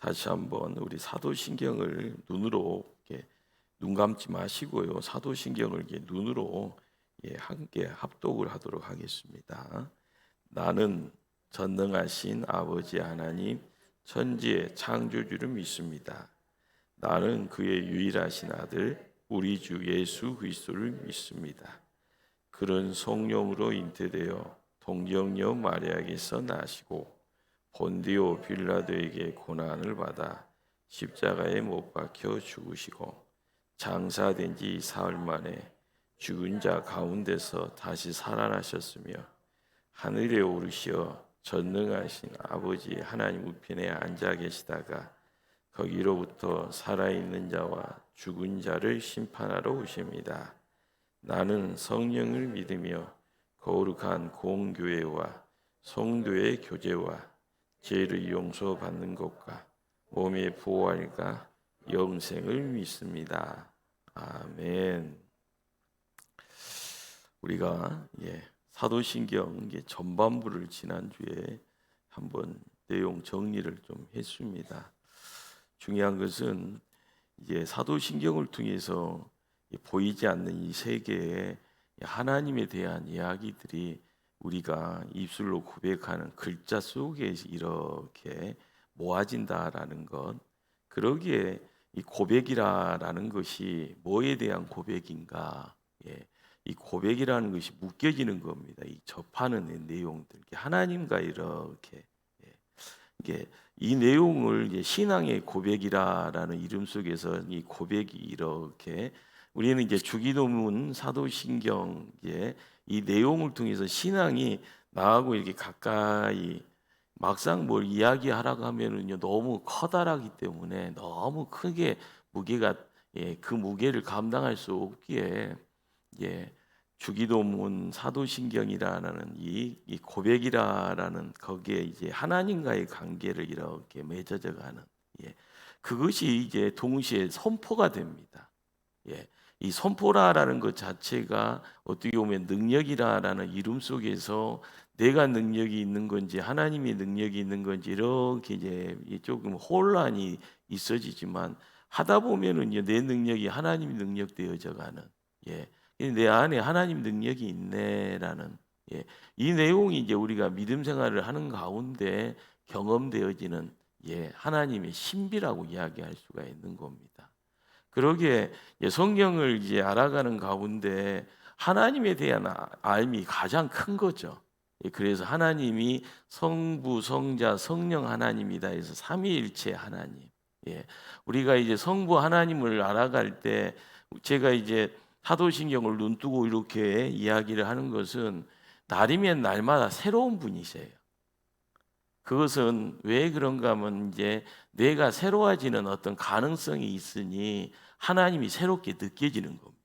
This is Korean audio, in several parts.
다시 한번 우리 사도신경을 눈으로 이렇게 눈 감지 마시고요. 사도신경을 이렇게 눈으로 함께 합독을 하도록 하겠습니다. 나는 전능하신 아버지 하나님 천지의 창조주를 믿습니다. 나는 그의 유일하신 아들 우리 주 예수 그리스도를 믿습니다. 그런 성령으로 잉태되어 동정녀 마리아에게서 나시고 본디오 빌라도에게 고난을 받아 십자가에 못 박혀 죽으시고 장사된 지 사흘 만에 죽은 자 가운데서 다시 살아나셨으며 하늘에 오르시어 전능하신 아버지 하나님 우편에 앉아 계시다가 거기로부터 살아있는 자와 죽은 자를 심판하러 오십니다. 나는 성령을 믿으며 거룩한 공교회와 성도의 교제와 죄를 용서받는 것과 몸의 부활과 영생을 믿습니다. 아멘. 우리가 사도신경 전반부를 지난주에 한번 내용 정리를 좀 했습니다. 중요한 것은 사도신경을 통해서 보이지 않는 이 세계에 하나님에 대한 이야기들이 우리가 입술로 고백하는 글자 속에 이렇게 모아진다라는 것, 그러기에 이 고백이라는 것이 뭐에 대한 고백인가? 이 고백이라는 것이 묶여지는 겁니다. 이 접하는 내용들, 하나님과 이렇게 이게 이 내용을 신앙의 고백이라는 이름 속에서 이 고백이 이렇게 우리는 주기도문 사도신경의 이 내용을 통해서 신앙이 나하고 이렇게 가까이 막상 뭘 이야기하라고 하면은요 너무 커다랗기 때문에 너무 크게 무게가 그 무게를 감당할 수 없기에 주기도문 사도신경이라는 이 고백이라는 거기에 하나님과의 관계를 이렇게 맺어져가는 그것이 동시에 선포가 됩니다. 이 선포라라는 것 자체가 어떻게 보면 능력이라라는 이름 속에서 내가 능력이 있는 건지 하나님의 능력이 있는 건지 이렇게 조금 혼란이 있어지지만 하다 보면은 내 능력이 하나님의 능력 되어져가는 내 안에 하나님 능력이 있네라는 이 내용이 우리가 믿음 생활을 하는 가운데 경험되어지는 하나님의 신비라고 이야기할 수가 있는 겁니다. 그러기에 성경을 알아가는 가운데 하나님에 대한 알미 가장 큰 거죠. 그래서 하나님이 성부, 성자, 성령 하나님이다 해서 삼위일체 하나님. 우리가 성부 하나님을 알아갈 때 제가 사도신경을 눈뜨고 이렇게 이야기를 하는 것은 날이면 날마다 새로운 분이세요. 그것은 왜 그런가 하면 내가 새로워지는 어떤 가능성이 있으니 하나님이 새롭게 느껴지는 겁니다.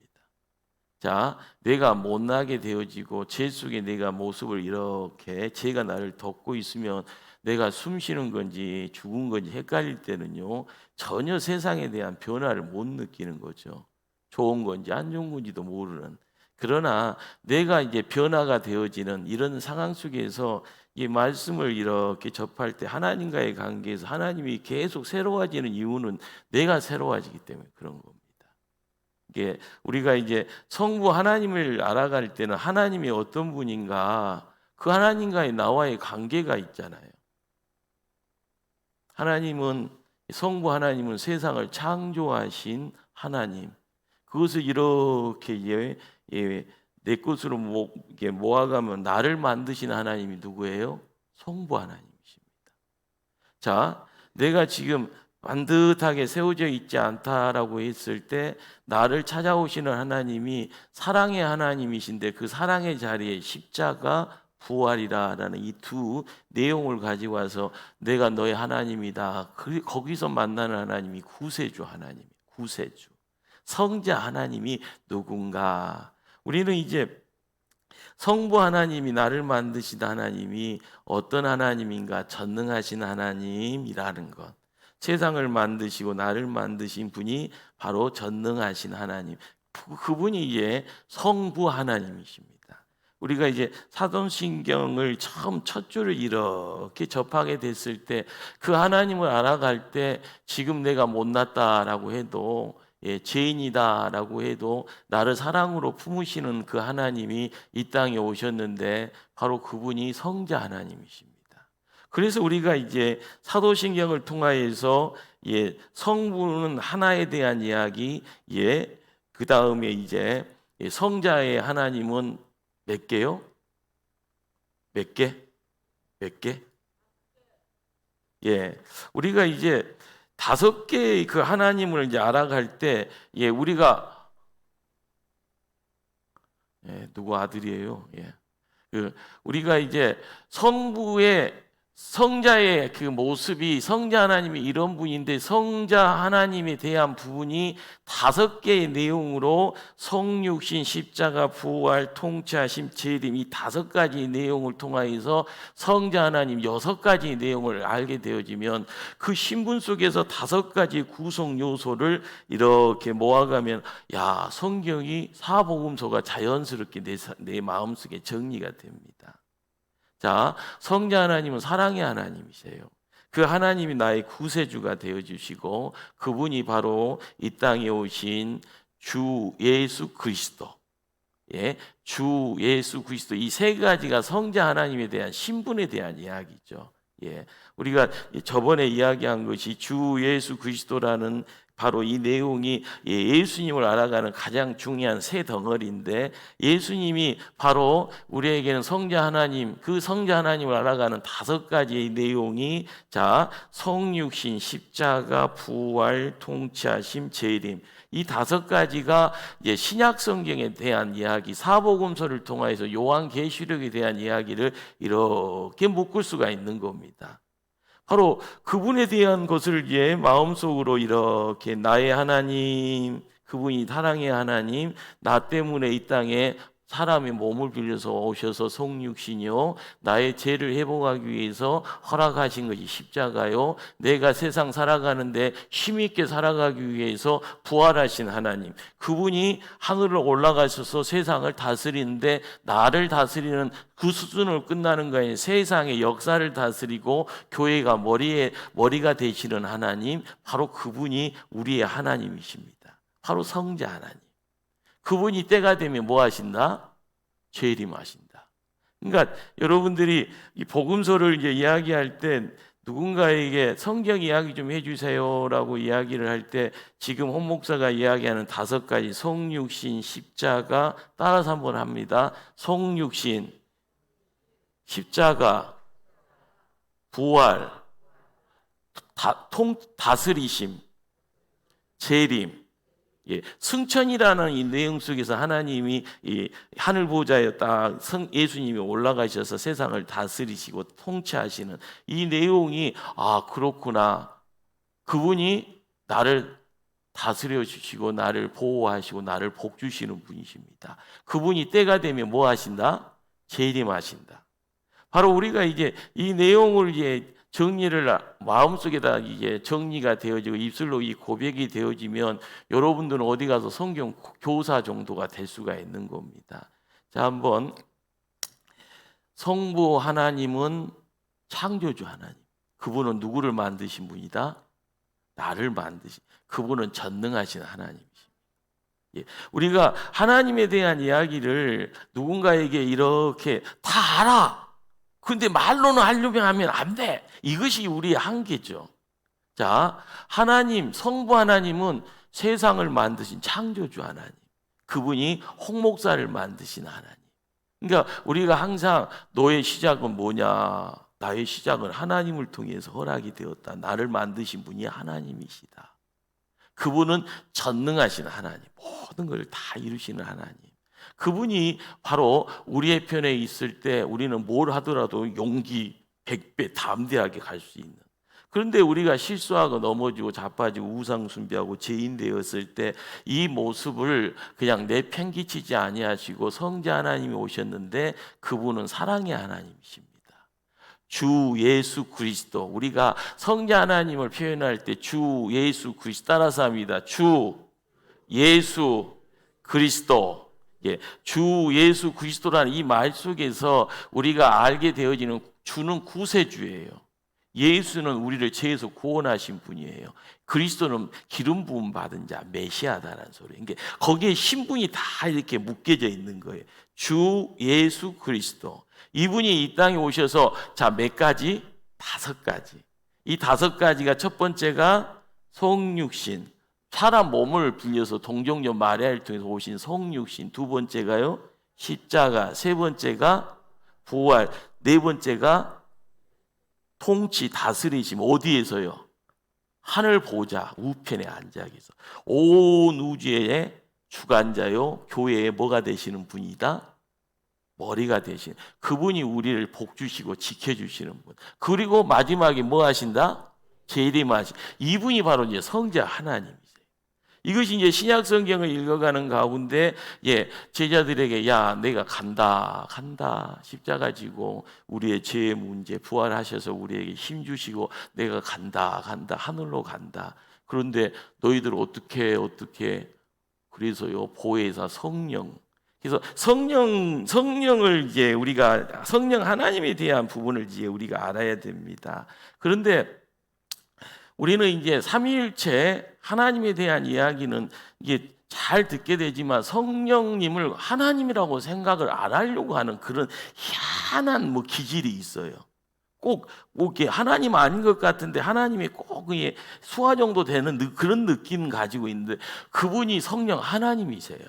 자, 내가 못나게 되어지고 죄 속에 내가 모습을 이렇게 죄가 나를 덮고 있으면 내가 숨 쉬는 건지 죽은 건지 헷갈릴 때는요 전혀 세상에 대한 변화를 못 느끼는 거죠. 좋은 건지 안 좋은 건지도 모르는. 그러나 내가 변화가 되어지는 이런 상황 속에서 이 말씀을 이렇게 접할 때 하나님과의 관계에서 하나님이 계속 새로워지는 이유는 내가 새로워지기 때문에 그런 겁니다. 이게 우리가 성부 하나님을 알아갈 때는 하나님이 어떤 분인가 그 하나님과의 나와의 관계가 있잖아요. 하나님은 성부 하나님은 세상을 창조하신 하나님. 그것을 이렇게 내 것으로 모아가면 나를 만드신 하나님이 누구예요? 성부 하나님이십니다. 자, 내가 지금 반듯하게 세워져 있지 않다라고 했을 때 나를 찾아오시는 하나님이 사랑의 하나님이신데 그 사랑의 자리에 십자가 부활이라는 이 두 내용을 가지고 와서 내가 너의 하나님이다. 거기서 만나는 하나님이 구세주 하나님, 구세주. 성자 하나님이 누군가? 우리는 성부 하나님이 나를 만드신 하나님이 어떤 하나님인가? 전능하신 하나님이라는 것. 세상을 만드시고 나를 만드신 분이 바로 전능하신 하나님. 그분이 성부 하나님이십니다. 우리가 이제 사도신경을 처음 첫 줄을 이렇게 접하게 됐을 때 그 하나님을 알아갈 때 지금 내가 못났다라고 해도 죄인이다라고 해도 나를 사랑으로 품으시는 그 하나님이 이 땅에 오셨는데 바로 그분이 성자 하나님이십니다. 그래서 우리가 이제 사도신경을 통하여서 성부는 하나에 대한 이야기, 그 다음에 이제 성자의 하나님은 몇 개요? 몇 개? 몇 개? 우리가 이제 5개의 그 하나님을 이제 알아갈 때, 우리가 누구 아들이에요? 우리가 이제 성부의 성자의 그 모습이 성자 하나님이 이런 분인데 성자 하나님에 대한 부분이 5개의 내용으로 성육신, 십자가, 부활, 통치하심, 재림 이 5가지 내용을 통하여서 성자 하나님 6가지 내용을 알게 되어지면 그 신분 속에서 5가지 구성 요소를 이렇게 모아가면 성경이 사복음서가 자연스럽게 내 마음속에 정리가 됩니다. 자, 성자 하나님은 사랑의 하나님이세요. 그 하나님이 나의 구세주가 되어주시고 그분이 바로 이 땅에 오신 주 예수 그리스도, 주 예수 그리스도 이 3가지가 성자 하나님에 대한 신분에 대한 이야기죠. 우리가 저번에 이야기한 것이 주 예수 그리스도라는 바로 이 내용이 예수님을 알아가는 가장 중요한 세 덩어리인데 예수님이 바로 우리에게는 성자 하나님, 그 성자 하나님을 알아가는 5가지의 내용이 성육신, 십자가, 부활, 통치하심, 재림 이 5가지가 신약 성경에 대한 이야기, 사복음서를 통해서 요한계시록에 대한 이야기를 이렇게 묶을 수가 있는 겁니다. 바로 그분에 대한 것을 마음속으로 이렇게 나의 하나님, 그분이 사랑의 하나님, 나 때문에 이 땅에 사람의 몸을 빌려서 오셔서 성육신이요 나의 죄를 회복하기 위해서 허락하신 것이 십자가요 내가 세상 살아가는데 힘있게 살아가기 위해서 부활하신 하나님, 그분이 하늘을 올라가셔서 세상을 다스리는데 나를 다스리는 그 수준을 끝나는 거예요. 세상의 역사를 다스리고 교회가 머리가 되시는 하나님, 바로 그분이 우리의 하나님이십니다. 바로 성자 하나님. 그분이 때가 되면 뭐 하신다? 재림하신다. 그러니까 여러분들이 이 복음서를 이제 이야기할 때 누군가에게 성경 이야기 좀 해주세요라고 이야기를 할 때 지금 홍 목사가 이야기하는 5가지 성육신, 십자가 따라서 한번 합니다. 성육신, 십자가, 부활, 다스리심, 재림. 승천이라는 이 내용 속에서 하나님이 이 하늘 보좌에 딱 예수님이 올라가셔서 세상을 다스리시고 통치하시는 이 내용이 그렇구나. 그분이 나를 다스려 주시고 나를 보호하시고 나를 복 주시는 분이십니다. 그분이 때가 되면 뭐 하신다? 재림하신다. 바로 우리가 이제 이 내용을 정리를 마음속에다 정리가 되어지고 입술로 이 고백이 되어지면 여러분들은 어디 가서 성경 교사 정도가 될 수가 있는 겁니다. 자, 한번 성부 하나님은 창조주 하나님. 그분은 누구를 만드신 분이다? 나를 만드신. 그분은 전능하신 하나님이십니다. 우리가 하나님에 대한 이야기를 누군가에게 이렇게 다 알아. 근데 말로는 하려면 하면 안 돼. 이것이 우리의 한계죠. 자, 하나님, 성부 하나님은 세상을 만드신 창조주 하나님. 그분이 홍 목사를 만드신 하나님. 그러니까 우리가 항상 너의 시작은 뭐냐? 나의 시작은 하나님을 통해서 허락이 되었다. 나를 만드신 분이 하나님이시다. 그분은 전능하신 하나님. 모든 걸 다 이루시는 하나님. 그분이 바로 우리의 편에 있을 때 우리는 뭘 하더라도 용기 100배 담대하게 갈 수 있는. 그런데 우리가 실수하고 넘어지고 자빠지고 우상숭배하고 죄인 되었을 때 이 모습을 그냥 내팽개치지 아니하시고 성자 하나님이 오셨는데 그분은 사랑의 하나님이십니다. 주 예수 그리스도. 우리가 성자 하나님을 표현할 때 주 예수 그리스도 따라서 합니다. 주 예수 그리스도. 예, 주 예수 그리스도라는 이 말 속에서 우리가 알게 되어지는 주는 구세주예요. 예수는 우리를 죄에서 구원하신 분이에요. 그리스도는 기름 부음 받은 자, 메시아다라는 소리예요. 그러니까 거기에 신분이 다 이렇게 묶여져 있는 거예요. 주 예수 그리스도. 이분이 이 땅에 오셔서 자, 몇 가지? 5가지. 이 5가지가 첫 번째가 성육신. 사람 몸을 빌려서 동정녀 마리아를 통해서 오신 성육신. 두 번째가요, 십자가. 세 번째가 부활. 네 번째가 통치, 다스리심. 어디에서요? 하늘 보좌 우편에 앉아 계셔. 온 우주의 주관자요, 교회의 뭐가 되시는 분이다? 머리가 되신 그분이 우리를 복주시고 지켜주시는 분. 그리고 마지막에 뭐 하신다? 재림하신 이분이 바로 이제 성자 하나님이세요. 이것이 이제 신약 성경을 읽어가는 가운데 제자들에게 야, 내가 간다 십자가 지고 우리의 죄의 문제 부활하셔서 우리에게 힘 주시고 내가 간다 하늘로 간다. 그런데 너희들 어떻게 그래서요, 보혜사 성령. 그래서 성령을 이제 우리가 성령 하나님에 대한 부분을 이제 우리가 알아야 됩니다. 그런데 우리는 이제 삼위일체 하나님에 대한 이야기는 이게 잘 듣게 되지만 성령님을 하나님이라고 생각을 안 하려고 하는 그런 희한한 기질이 있어요. 꼭 이렇게 하나님 아닌 것 같은데 하나님이 꼭 수화 정도 되는 그런 느낌 가지고 있는데 그분이 성령 하나님이세요.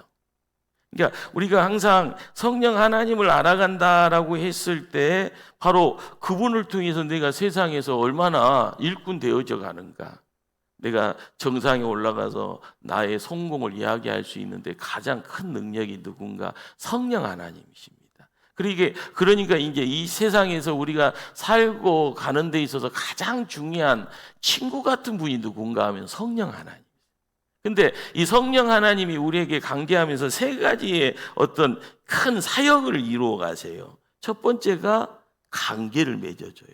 그러니까 우리가 항상 성령 하나님을 알아간다라고 했을 때 바로 그분을 통해서 내가 세상에서 얼마나 일꾼 되어져 가는가. 내가 정상에 올라가서 나의 성공을 이야기할 수 있는데 가장 큰 능력이 누군가? 성령 하나님이십니다. 그러니까 이제 이 세상에서 우리가 살고 가는 데 있어서 가장 중요한 친구 같은 분이 누군가 하면 성령 하나님. 근데 이 성령 하나님이 우리에게 강계하면서 3가지의 어떤 큰 사역을 이루어 가세요. 첫 번째가 관계를 맺어줘요.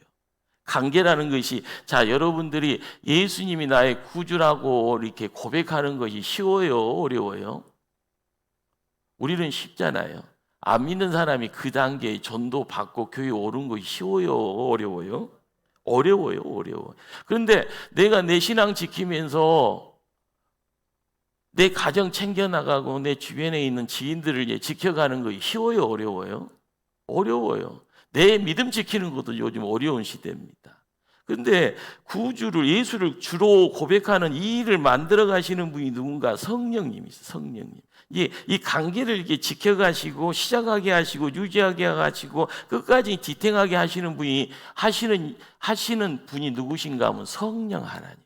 관계라는 것이 자, 여러분들이 예수님이 나의 구주라고 이렇게 고백하는 것이 쉬워요, 어려워요? 우리는 쉽잖아요. 안 믿는 사람이 그 단계에 전도 받고 교회 오른 것이 쉬워요, 어려워요? 어려워요. 그런데 내가 내 신앙 지키면서 내 가정 챙겨나가고 내 주변에 있는 지인들을 지켜가는 것이 쉬워요, 어려워요? 어려워요. 내 믿음 지키는 것도 요즘 어려운 시대입니다. 그런데 구주를, 예수를 주로 고백하는 이 일을 만들어 가시는 분이 누군가? 성령님이세요, 성령님. 이 관계를 이렇게 지켜가시고 시작하게 하시고 유지하게 하시고 끝까지 지탱하게 하시는 분이 하시는 분이 누구신가 하면 성령 하나님.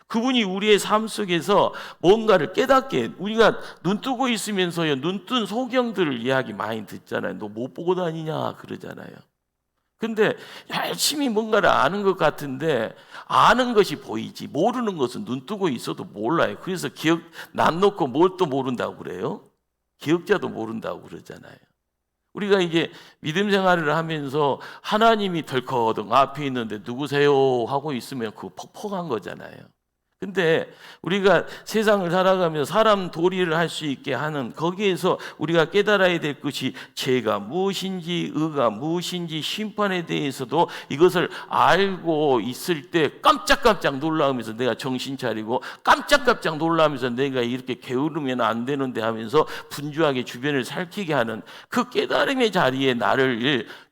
그분이 우리의 삶 속에서 뭔가를 깨닫게, 우리가 눈 뜨고 있으면서요, 눈 뜬 소경들을 이야기 많이 듣잖아요. 너 못 보고 다니냐 그러잖아요. 근데 열심히 뭔가를 아는 것 같은데 아는 것이 보이지 모르는 것은 눈 뜨고 있어도 몰라요. 그래서 기억 난 놓고 뭘 또 모른다고 그래요? 기억자도 모른다고 그러잖아요. 우리가 이제 믿음 생활을 하면서 하나님이 덜커덩 앞에 있는데 누구세요 하고 있으면 그거 퍽퍽한 거잖아요. 근데 우리가 세상을 살아가면서 사람 도리를 할 수 있게 하는 거기에서 우리가 깨달아야 될 것이 죄가 무엇인지 의가 무엇인지 심판에 대해서도 이것을 알고 있을 때 깜짝깜짝 놀라면서 내가 정신 차리고 깜짝깜짝 놀라면서 내가 이렇게 게으르면 안 되는데 하면서 분주하게 주변을 살피게 하는 그 깨달음의 자리에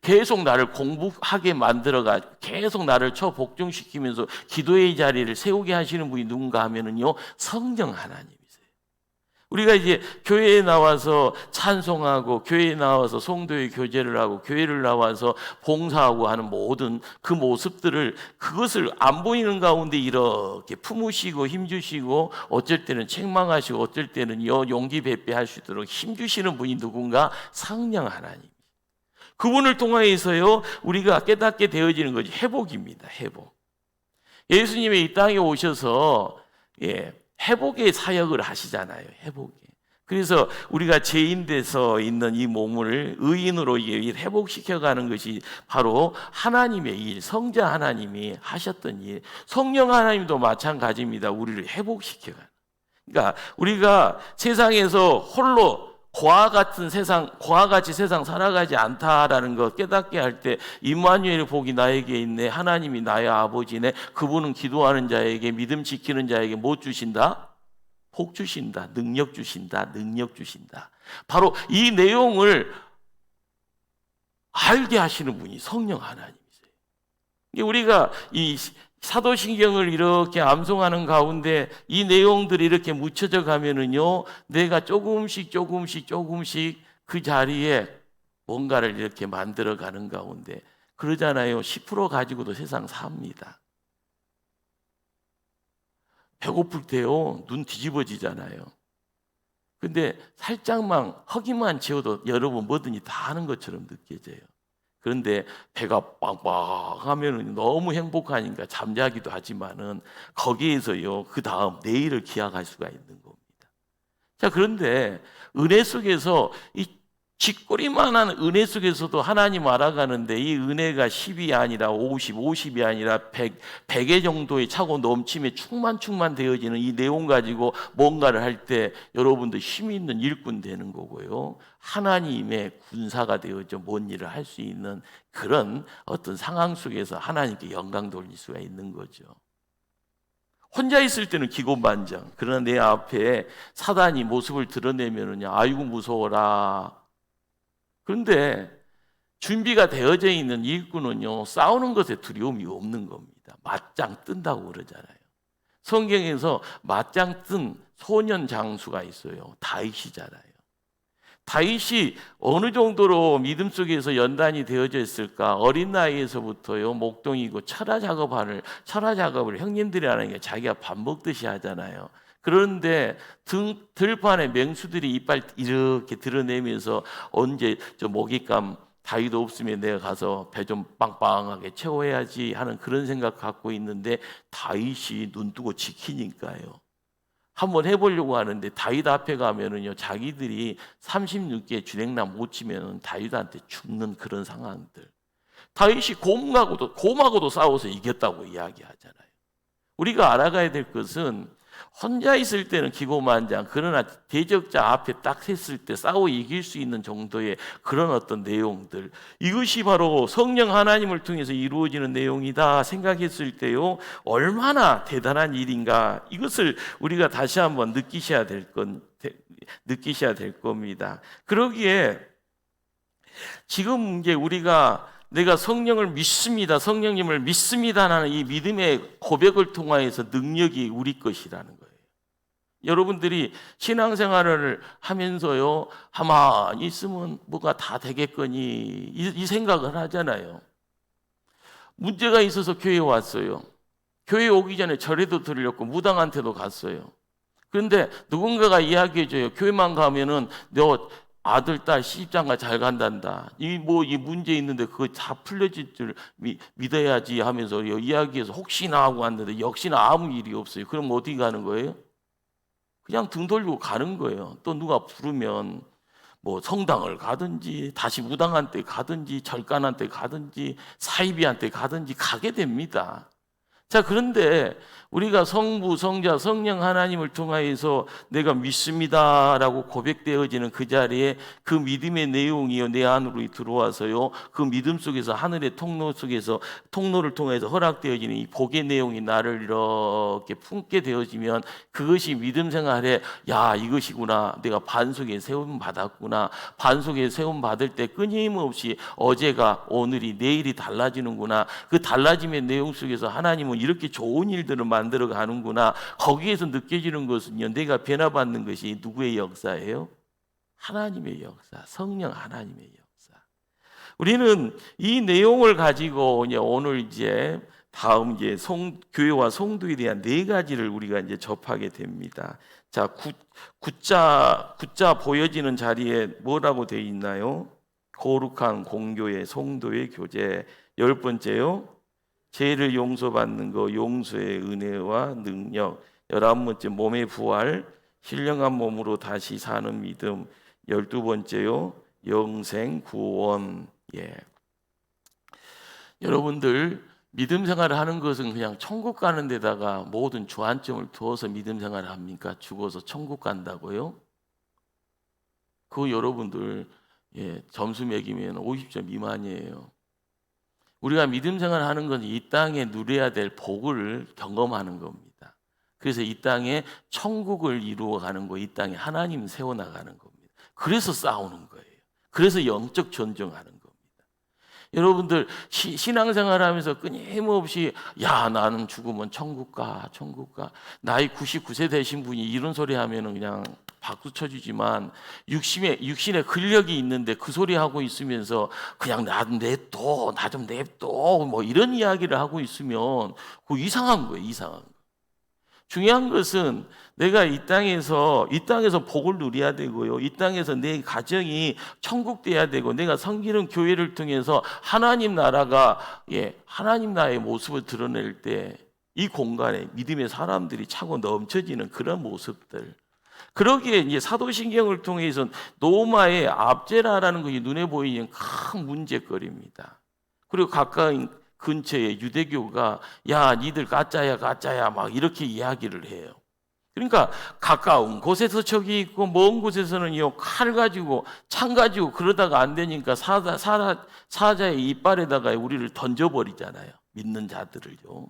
계속 나를 공부하게 만들어가 계속 나를 복종시키면서 기도의 자리를 세우게 하시는 분이 누군가 하면은요, 성령 하나님이세요. 우리가 이제 교회에 나와서 찬송하고 교회에 나와서 성도의 교제를 하고 교회를 나와서 봉사하고 하는 모든 그 모습들을 그것을 안 보이는 가운데 이렇게 품으시고 힘주시고 어쩔 때는 책망하시고 어쩔 때는 용기 배배할 수 있도록 힘주시는 분이 누군가? 성령 하나님. 그분을 통하여서요 우리가 깨닫게 되어지는 것이 회복입니다. 회복. 예수님이 이 땅에 오셔서 회복의 사역을 하시잖아요. 회복의. 그래서 우리가 죄인 돼서 있는 이 몸을 의인으로 회복시켜가는 것이 바로 하나님의 일, 성자 하나님이 하셨던 일. 성령 하나님도 마찬가지입니다. 우리를 회복시켜가는. 그러니까 우리가 세상에서 홀로 고아 같이 세상 살아가지 않다라는 거 깨닫게 할 때 임마누엘 복이 나에게 있네. 하나님이 나의 아버지네. 그분은 기도하는 자에게 믿음 지키는 자에게 뭐 주신다? 복 주신다. 능력 주신다. 능력 주신다. 바로 이 내용을 알게 하시는 분이 성령 하나님이세요. 우리가 이 사도신경을 이렇게 암송하는 가운데 이 내용들이 이렇게 묻혀져 가면은요, 내가 조금씩 그 자리에 뭔가를 이렇게 만들어 가는 가운데, 그러잖아요. 10% 가지고도 세상 삽니다. 배고플 때요, 눈 뒤집어지잖아요. 근데 살짝만 허기만 채워도 여러분 뭐든지 다 하는 것처럼 느껴져요. 그런데 배가 빵빵하면 너무 행복하니까 잠자기도 하지만은 거기에서요, 그 다음 내일을 기약할 수가 있는 겁니다. 자, 그런데 은혜 속에서 이 쥐꼬리만한 은혜 속에서도 하나님 알아가는데, 이 은혜가 10이 아니라 50이 아니라 100의 정도의 차고 넘침에 충만 되어지는 이 내용 가지고 뭔가를 할 때 여러분도 힘이 있는 일꾼 되는 거고요. 하나님의 군사가 되어져 뭔 일을 할 수 있는 그런 어떤 상황 속에서 하나님께 영광 돌릴 수가 있는 거죠. 혼자 있을 때는 기고만장. 그러나 내 앞에 사단이 모습을 드러내면은요, 아이고 무서워라. 그런데 준비가 되어져 있는 일꾼은요, 싸우는 것에 두려움이 없는 겁니다. 맞짱 뜬다고 그러잖아요. 성경에서 맞짱 뜬 소년 장수가 있어요. 다윗이잖아요. 다윗이 어느 정도로 믿음 속에서 연단이 되어져 있을까? 어린 나이에서부터요, 목동이고 철야 작업을 형님들이 하는 게 자기가 밥 먹듯이 하잖아요. 그런데 들판에 맹수들이 이빨 이렇게 드러내면서 언제 저 먹잇감 다윗 없으면 내가 가서 배 좀 빵빵하게 채워야지 하는 그런 생각 갖고 있는데, 다윗이 눈 뜨고 지키니까요. 한번 해보려고 하는데 다윗 앞에 가면은요, 자기들이 36개 주랭랑 못 치면은 다윗한테 죽는 그런 상황들. 다윗이 곰하고도 싸워서 이겼다고 이야기하잖아요. 우리가 알아가야 될 것은 혼자 있을 때는 기고만장, 그러나 대적자 앞에 딱 섰을 때 싸워 이길 수 있는 정도의 그런 어떤 내용들, 이것이 바로 성령 하나님을 통해서 이루어지는 내용이다 생각했을 때요, 얼마나 대단한 일인가, 이것을 우리가 다시 한번 느끼셔야 될 겁니다. 그러기에 지금 이제 우리가 내가 성령을 믿습니다, 성령님을 믿습니다라는 이 믿음의 고백을 통하여서 능력이 우리 것이라는 거예요. 여러분들이 신앙생활을 하면서요, 가만히 있으면 뭐가 다 되겠거니 이 생각을 하잖아요. 문제가 있어서 교회에 왔어요. 교회에 오기 전에 절에도 들렸고 무당한테도 갔어요. 그런데 누군가가 이야기해줘요. 교회만 가면은 너 아들, 딸, 시집장가 잘 간단다. 이 문제 있는데 그거 다 풀려질 줄 믿어야지 하면서 이야기해서 혹시나 하고 왔는데 역시나 아무 일이 없어요. 그럼 어디 가는 거예요? 그냥 등 돌리고 가는 거예요. 또 누가 부르면 뭐 성당을 가든지 다시 무당한테 가든지 절간한테 가든지 사이비한테 가든지 가게 됩니다. 자, 그런데 우리가 성부, 성자, 성령 하나님을 통하여서 내가 믿습니다라고 고백되어지는 그 자리에 그 믿음의 내용이요, 내 안으로 들어와서요, 그 믿음 속에서 하늘의 통로 속에서 통로를 통해서 허락되어지는 이 복의 내용이 나를 이렇게 품게 되어지면 그것이 믿음 생활에, 야, 이것이구나, 내가 반석에 세움 받았구나, 반석에 세움 받을 때 끊임없이 어제가 오늘이 내일이 달라지는구나, 그 달라짐의 내용 속에서 하나님은 이렇게 좋은 일들을 만들어 가는구나. 거기에서 느껴지는 것은요, 내가 변화받는 것이 누구의 역사예요? 하나님의 역사, 성령 하나님의 역사. 우리는 이 내용을 가지고 오늘 이제 다음 이제 교회와 성도에 대한 네 가지를 우리가 이제 접하게 됩니다. 자, 굳자 보여지는 자리에 뭐라고 되어 있나요? 거룩한 공교의 성도의 교제. 10번째요. 죄를 용서받는 거, 용서의 은혜와 능력. 11번째, 몸의 부활, 신령한 몸으로 다시 사는 믿음. 12번째요, 영생 구원. 여러분들 믿음 생활을 하는 것은 그냥 천국 가는 데다가 모든 주안점을 두어서 믿음 생활을 합니까? 죽어서 천국 간다고요? 그거 여러분들 점수 매기면 50점 미만이에요. 우리가 믿음 생활하는 건 이 땅에 누려야 될 복을 경험하는 겁니다. 그래서 이 땅에 천국을 이루어가는 거, 이 땅에 하나님 세워나가는 겁니다. 그래서 싸우는 거예요. 그래서 영적 전쟁하는 겁니다. 여러분들 신앙생활하면서 끊임없이 야 나는 죽으면 천국 가, 천국 가. 나이 99세 되신 분이 이런 소리 하면은 그냥 박수 쳐주지만 육신에 근력이 있는데 그 소리 하고 있으면서 그냥 나 좀 냅둬 뭐 이런 이야기를 하고 있으면 그거 이상한 거예요. 이상한 거. 중요한 것은 내가 이 땅에서 복을 누려야 되고요. 이 땅에서 내 가정이 천국 돼야 되고, 내가 섬기는 교회를 통해서 하나님 나라가 하나님 나라의 모습을 드러낼 때 이 공간에 믿음의 사람들이 차고 넘쳐지는 그런 모습들. 그러기에 이제 사도신경을 통해서 노마의 압제라라는 것이 눈에 보이는 큰 문제거리입니다. 그리고 가까운 근처에 유대교가 야 니들 가짜야 막 이렇게 이야기를 해요. 그러니까 가까운 곳에서 적이 있고 먼 곳에서는 칼 가지고 창 가지고 그러다가 안 되니까 사자의 이빨에다가 우리를 던져버리잖아요. 믿는 자들을요.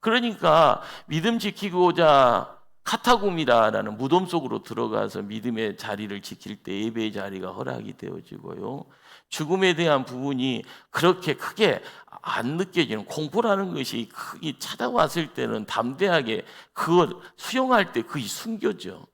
그러니까 믿음 지키고자 카타굼이라는 무덤 속으로 들어가서 믿음의 자리를 지킬 때 예배의 자리가 허락이 되어지고요. 죽음에 대한 부분이 그렇게 크게 안 느껴지는, 공포라는 것이 크게 찾아왔을 때는 담대하게 그걸 수용할 때 그게 숨겨져.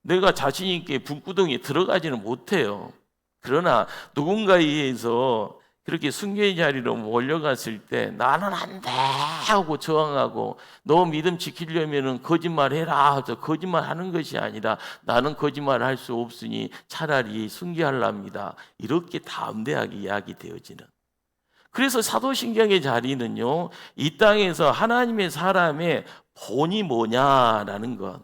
내가 자신 있게 불구덩이에 들어가지는 못해요. 그러나 누군가에 의해서 그렇게 순교의 자리로 몰려갔을 때 나는 안 돼 하고 저항하고, 너 믿음 지키려면 거짓말해라 하죠. 거짓말하는 것이 아니라 나는 거짓말할 수 없으니 차라리 순교하랍니다. 이렇게 담대하게 이야기되어지는. 그래서 사도신경의 자리는요, 이 땅에서 하나님의 사람의 본이 뭐냐라는 것,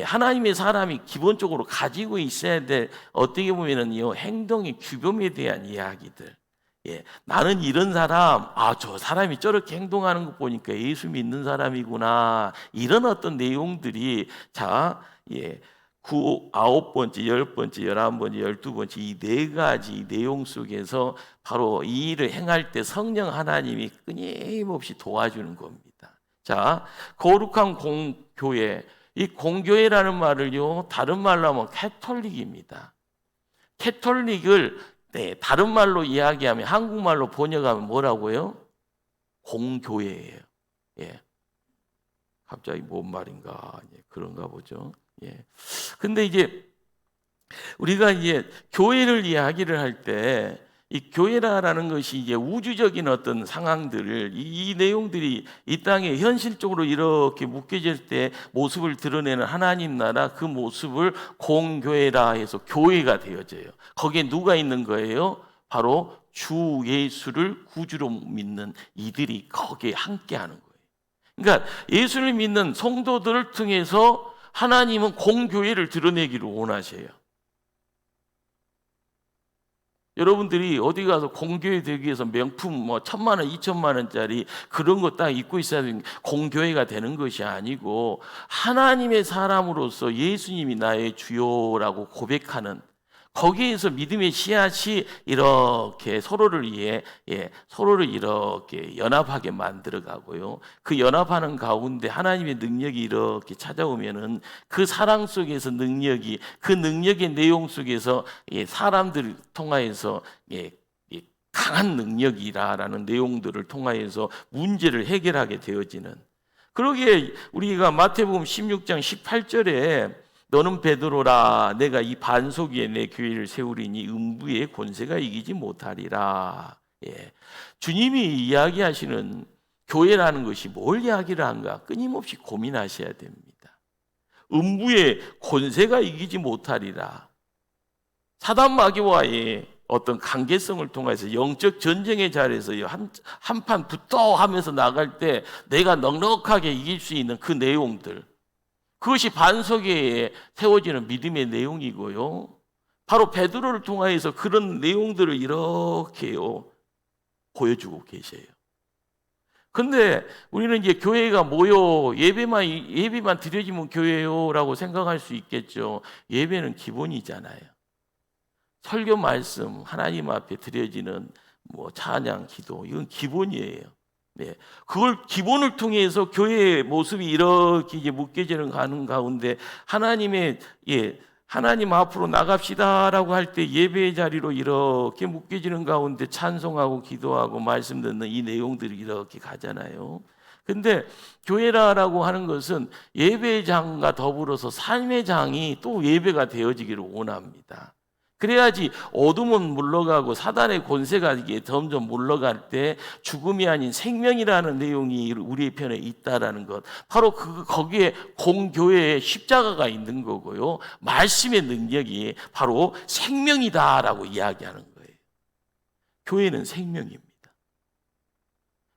하나님의 사람이 기본적으로 가지고 있어야 될 어떻게 보면은요 행동의 규범에 대한 이야기들. 나는 이런 사람, 저 사람이 저렇게 행동하는 거 보니까 예수 믿는 사람이구나. 이런 어떤 내용들이 아홉 번째, 열 번째, 11번째, 12번째 이 네 가지 내용 속에서 바로 이 일을 행할 때 성령 하나님이 끊임없이 도와주는 겁니다. 자, 거룩한 공교회. 이 공교회라는 말을요, 다른 말로 하면 캐톨릭입니다. 캐톨릭을 다른 말로 이야기하면, 한국말로 번역하면 뭐라고요? 공교회예요. 갑자기 뭔 말인가? 그런가 보죠. 근데 이제 우리가 이제 교회를 이야기를 할 때 이 교회라는 것이 이제 우주적인 어떤 상황들을 이 내용들이 이 땅에 현실적으로 이렇게 묶여질 때 모습을 드러내는 하나님 나라, 그 모습을 공교회라 해서 교회가 되어져요. 거기에 누가 있는 거예요? 바로 주 예수를 구주로 믿는 이들이 거기에 함께하는 거예요. 그러니까 예수를 믿는 성도들을 통해서 하나님은 공교회를 드러내기를 원하셔요. 여러분들이 어디 가서 공교회 되기 위해서 명품 1,000만 원, 2,000만 원짜리 그런 거 딱 입고 있어야 공교회가 되는 것이 아니고, 하나님의 사람으로서 예수님이 나의 주요라고 고백하는, 거기에서 믿음의 씨앗이 이렇게 서로를 이렇게 연합하게 만들어가고요. 그 연합하는 가운데 하나님의 능력이 이렇게 찾아오면은 그 사랑 속에서 그 능력의 내용 속에서 사람들을 통하여서 강한 능력이라는 내용들을 통하여서 문제를 해결하게 되어지는. 그러기에 우리가 마태복음 16장 18절에 너는 베드로라, 내가 이 반석 위에 내 교회를 세우리니 음부의 권세가 이기지 못하리라. 주님이 이야기하시는 교회라는 것이 뭘 이야기를 한가 끊임없이 고민하셔야 됩니다. 음부의 권세가 이기지 못하리라. 사단 마귀와의 어떤 관계성을 통해서 영적 전쟁의 자리에서 한판 붙어 하면서 나갈 때 내가 넉넉하게 이길 수 있는 그 내용들, 그것이 반석에 세워지는 믿음의 내용이고요. 바로 베드로를 통하여서 그런 내용들을 이렇게요 보여주고 계세요. 근데 우리는 이제 교회가 예배만 드려지면 교회요라고 생각할 수 있겠죠. 예배는 기본이잖아요. 설교 말씀, 하나님 앞에 드려지는 뭐 찬양, 기도, 이건 기본이에요. 네, 그걸 기본을 통해서 교회의 모습이 이렇게 이제 묶여지는 가는 가운데 하나님의 하나님 앞으로 나갑시다라고 할 때 예배의 자리로 이렇게 묶여지는 가운데 찬송하고 기도하고 말씀 듣는 이 내용들이 이렇게 가잖아요. 근데 교회라고 하는 것은 예배의 장과 더불어서 삶의 장이 또 예배가 되어지기를 원합니다. 그래야지 어둠은 물러가고 사단의 권세가 이게 점점 물러갈 때 죽음이 아닌 생명이라는 내용이 우리의 편에 있다라는 것, 바로 거기에 공교회의 십자가가 있는 거고요, 말씀의 능력이 바로 생명이다라고 이야기하는 거예요. 교회는 생명입니다.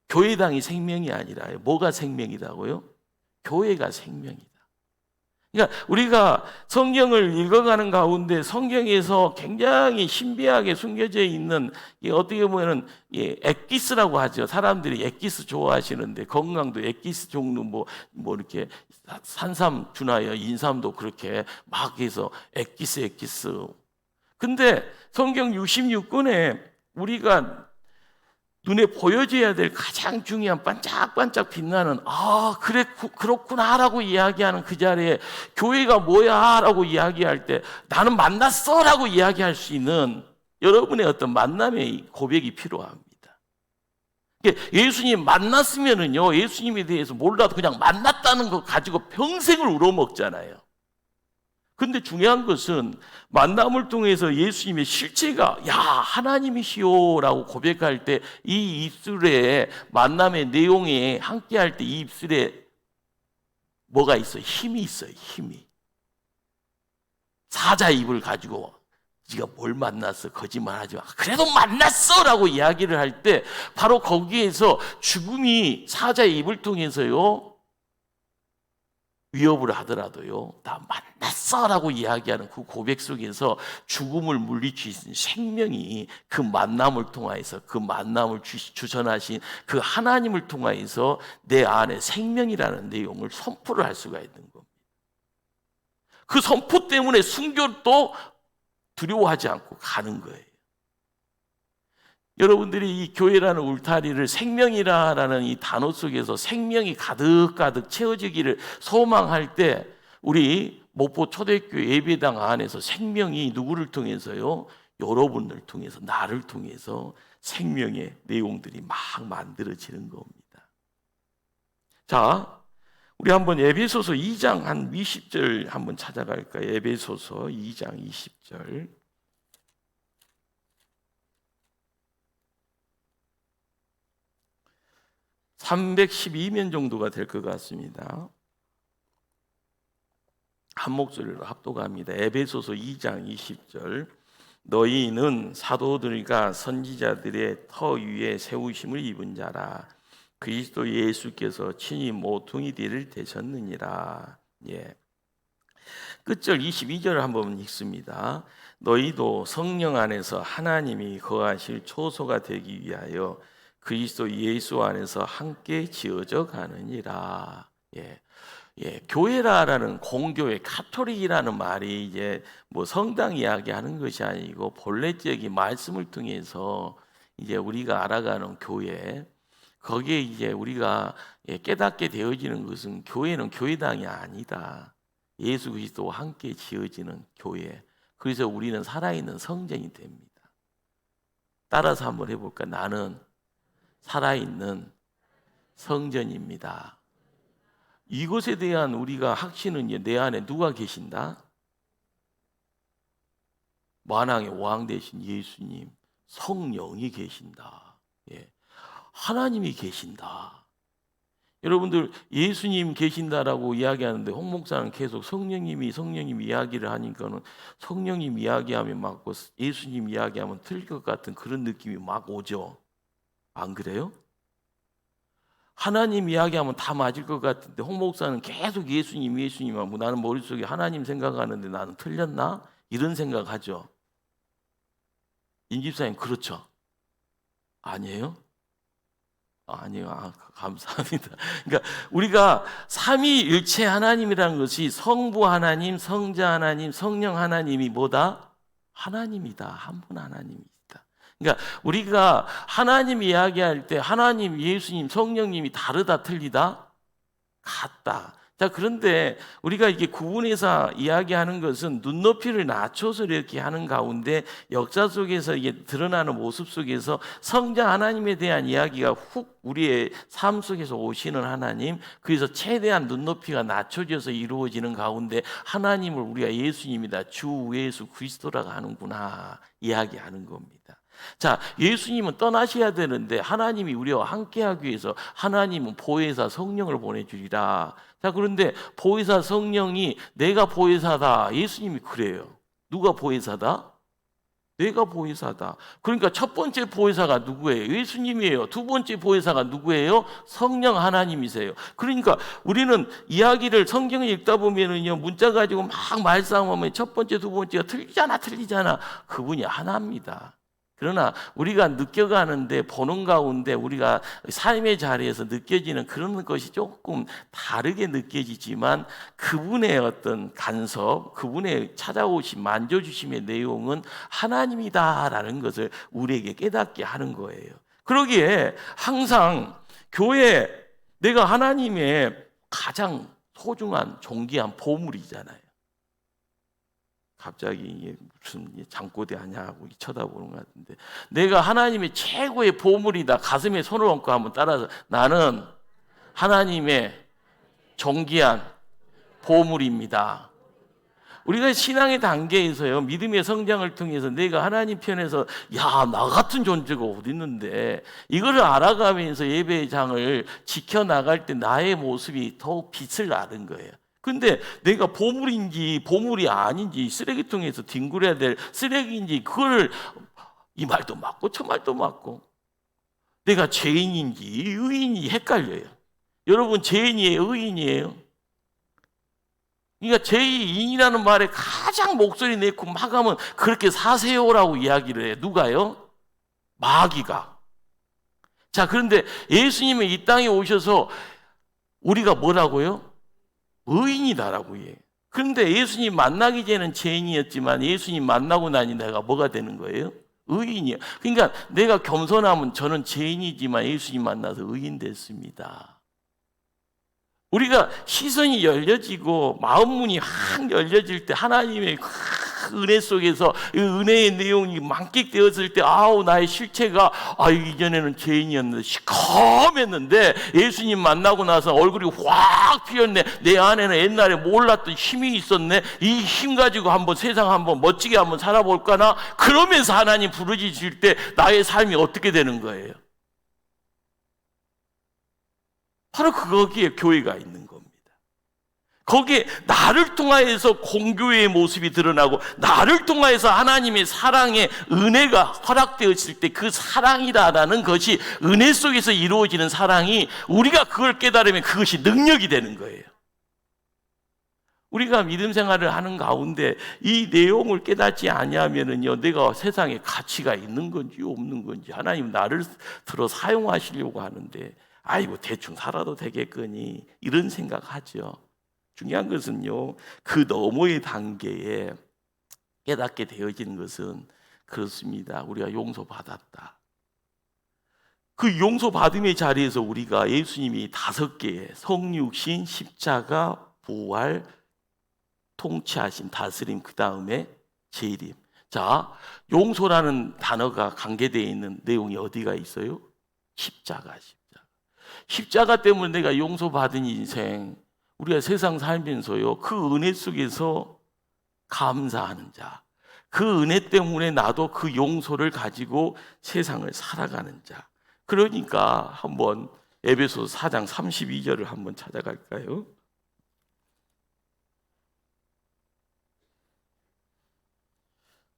교회당이 생명이 아니라 뭐가 생명이다고요? 교회가 생명이다. 그러니까 우리가 성경을 읽어가는 가운데 성경에서 굉장히 신비하게 숨겨져 있는, 어떻게 보면 엑기스라고 하죠. 사람들이 엑기스 좋아하시는데 건강도 엑기스 종류 뭐 이렇게 산삼 준하여 인삼도 그렇게 막 해서 엑기스. 근데 성경 66권에 우리가 눈에 보여져야 될 가장 중요한 반짝반짝 빛나는 그래 그렇구나라고 이야기하는 그 자리에 교회가 뭐야라고 이야기할 때 나는 만났어라고 이야기할 수 있는 여러분의 어떤 만남의 고백이 필요합니다. 예수님 만났으면은요, 예수님에 대해서 몰라도 그냥 만났다는 거 가지고 평생을 우러먹잖아요. 근데 중요한 것은 만남을 통해서 예수님의 실체가 하나님이시오라고 고백할 때 이 입술에 만남의 내용에 함께할 때 이 입술에 뭐가 있어요? 힘이 있어요. 힘이. 사자 입을 가지고 네가 뭘 만났어? 거짓말하지 마. 그래도 만났어라고 이야기를 할 때 바로 거기에서 죽음이 사자의 입을 통해서요, 위협을 하더라도요, 나 만났어라고 이야기하는 그 고백 속에서 죽음을 물리치신 생명이 그 만남을 통하여서, 그 만남을 주선하신 그 하나님을 통하여서 내 안에 생명이라는 내용을 선포를 할 수가 있는 겁니다. 그 선포 때문에 순교도 두려워하지 않고 가는 거예요. 여러분들이 이 교회라는 울타리를 생명이라는 이 단어 속에서 생명이 가득가득 채워지기를 소망할 때 우리 목포 초대교회 예배당 안에서 생명이 누구를 통해서요? 여러분을 통해서, 나를 통해서 생명의 내용들이 막 만들어지는 겁니다. 자, 우리 한번 에베소서 2장 한 20절 한번 찾아갈까요? 에베소서 2장 20절. 312면 정도가 될 것 같습니다. 한 목소리로 합독합니다. 에베소서 2장 20절. 너희는 사도들과 선지자들의 터 위에 세우심을 입은 자라. 그리스도 예수께서 친히 모퉁이 뒤를 되셨느니라. 끝절 22절을 한번 읽습니다. 너희도 성령 안에서 하나님이 거하실 초소가 되기 위하여 그리스도 예수 안에서 함께 지어져 가느니라. 교회라는 공교회, 카톨릭이라는 말이 이제 뭐 성당 이야기하는 것이 아니고 본래적인 말씀을 통해서 이제 우리가 알아가는 교회, 거기에 이제 우리가 깨닫게 되어지는 것은 교회는 교회당이 아니다. 예수 그리스도와 함께 지어지는 교회. 그래서 우리는 살아있는 성전이 됩니다. 따라서 한번 해볼까? 나는 살아있는 성전입니다. 이것에 대한 우리가 확신은 내 안에 누가 계신다? 만왕의 왕 되신 예수님, 성령이 계신다. 하나님이 계신다. 여러분들 예수님 계신다라고 이야기하는데 홍 목사는 계속 성령님 이야기를 하니까는 성령님 이야기하면 맞고 예수님 이야기하면 틀릴 것 같은 그런 느낌이 막 오죠. 안 그래요? 하나님 이야기하면 다 맞을 것 같은데 홍 목사는 계속 예수님 하고 나는 머릿속에 하나님 생각하는데 나는 틀렸나? 이런 생각하죠. 임 집사님 그렇죠? 아니에요? 아니요. 감사합니다. 그러니까 우리가 삼위일체 하나님이라는 것이 성부 하나님, 성자 하나님, 성령 하나님이 뭐다? 하나님이다. 한 분 하나님이다. 그러니까 우리가 하나님 이야기할 때 하나님, 예수님, 성령님이 다르다, 틀리다? 같다. 자, 그런데 우리가 이게 구분해서 이야기하는 것은 눈높이를 낮춰서 이렇게 하는 가운데 역사 속에서 이게 드러나는 모습 속에서 성자 하나님에 대한 이야기가 훅 우리의 삶 속에서 오시는 하나님, 그래서 최대한 눈높이가 낮춰져서 이루어지는 가운데 하나님을 우리가 예수님이다, 주 예수 그리스도라고 하는구나 이야기하는 겁니다. 자, 예수님은 떠나셔야 되는데 하나님이 우리와 함께하기 위해서 하나님은 보혜사 성령을 보내주리라. 자, 그런데 보혜사 성령이 내가 보혜사다. 예수님이 그래요. 누가 보혜사다? 내가 보혜사다. 그러니까 첫 번째 보혜사가 누구예요? 예수님이에요. 두 번째 보혜사가 누구예요? 성령 하나님이세요. 그러니까 우리는 이야기를 성경을 읽다 보면은요, 문자 가지고 막 말싸움하면 첫 번째, 두 번째가 틀리잖아. 그분이 하나입니다. 그러나 우리가 느껴가는데 보는 가운데 우리가 삶의 자리에서 느껴지는 그런 것이 조금 다르게 느껴지지만 그분의 어떤 간섭, 그분의 찾아오신 만져주심의 내용은 하나님이다라는 것을 우리에게 깨닫게 하는 거예요. 그러기에 항상 교회, 내가 하나님의 가장 소중한 존귀한 보물이잖아요. 갑자기 이게 무슨 잠꼬대 하냐 하고 쳐다보는 것 같은데, 내가 하나님의 최고의 보물이다. 가슴에 손을 얹고 한번 따라서, 나는 하나님의 존귀한 보물입니다. 우리가 신앙의 단계에서요, 믿음의 성장을 통해서 내가 하나님 편에서 야, 나 같은 존재가 어디 있는데, 이거를 알아가면서 예배의 장을 지켜나갈 때 나의 모습이 더욱 빛을 나는 거예요. 근데 내가 보물인지 보물이 아닌지, 쓰레기통에서 뒹굴어야 될 쓰레기인지, 그걸 이 말도 맞고 저 말도 맞고, 내가 죄인인지 의인이 헷갈려요. 여러분, 죄인이에요, 의인이에요? 그러니까 죄인이라는 말에 가장 목소리 내고 막 하면 그렇게 사세요라고 이야기를 해요. 누가요? 마귀가. 자, 그런데 예수님이 이 땅에 오셔서 우리가 뭐라고요? 의인이다라고 해요. 그런데 예수님 만나기 전에는 죄인이었지만 예수님 만나고 나니 내가 뭐가 되는 거예요? 의인이에요. 그러니까 내가 겸손하면 저는 죄인이지만 예수님 만나서 의인 됐습니다. 우리가 시선이 열려지고 마음 문이 확 열려질 때 하나님의 은혜 속에서 이 은혜의 내용이 만끽되었을 때, 아우, 나의 실체가 이전에는 죄인이었는데 시커맸는데 예수님 만나고 나서 얼굴이 확 피었네. 내 안에는 옛날에 몰랐던 힘이 있었네. 이 힘 가지고 한번 세상 한번 멋지게 한번 살아볼까나. 그러면서 하나님 부르짖을 때 나의 삶이 어떻게 되는 거예요? 바로 거기에 교회가 있는 겁니다. 거기에 나를 통하여서 공교회의 모습이 드러나고, 나를 통하여서 하나님의 사랑의 은혜가 허락되었을 때 그 사랑이라는 것이, 은혜 속에서 이루어지는 사랑이, 우리가 그걸 깨달으면 그것이 능력이 되는 거예요. 우리가 믿음 생활을 하는 가운데 이 내용을 깨닫지 아니하면은요, 내가 세상에 가치가 있는 건지 없는 건지, 하나님 나를 들어 사용하시려고 하는데 아이고 대충 살아도 되겠거니, 이런 생각하죠. 중요한 것은요, 그 너머의 단계에 깨닫게 되어지는 것은 그렇습니다. 우리가 용서받았다. 그 용서받음의 자리에서 우리가 예수님이 5개의 성육신, 십자가, 부활, 통치하심, 다스림, 그 다음에 재림. 자, 용서라는 단어가 관계되어 있는 내용이 어디가 있어요? 십자가. 십자가 때문에 내가 용서받은 인생, 우리가 세상 살면서요, 그 은혜 속에서 감사하는 자, 그 은혜 때문에 나도 그 용서를 가지고 세상을 살아가는 자. 그러니까 한번 에베소서 4장 32절을 한번 찾아갈까요?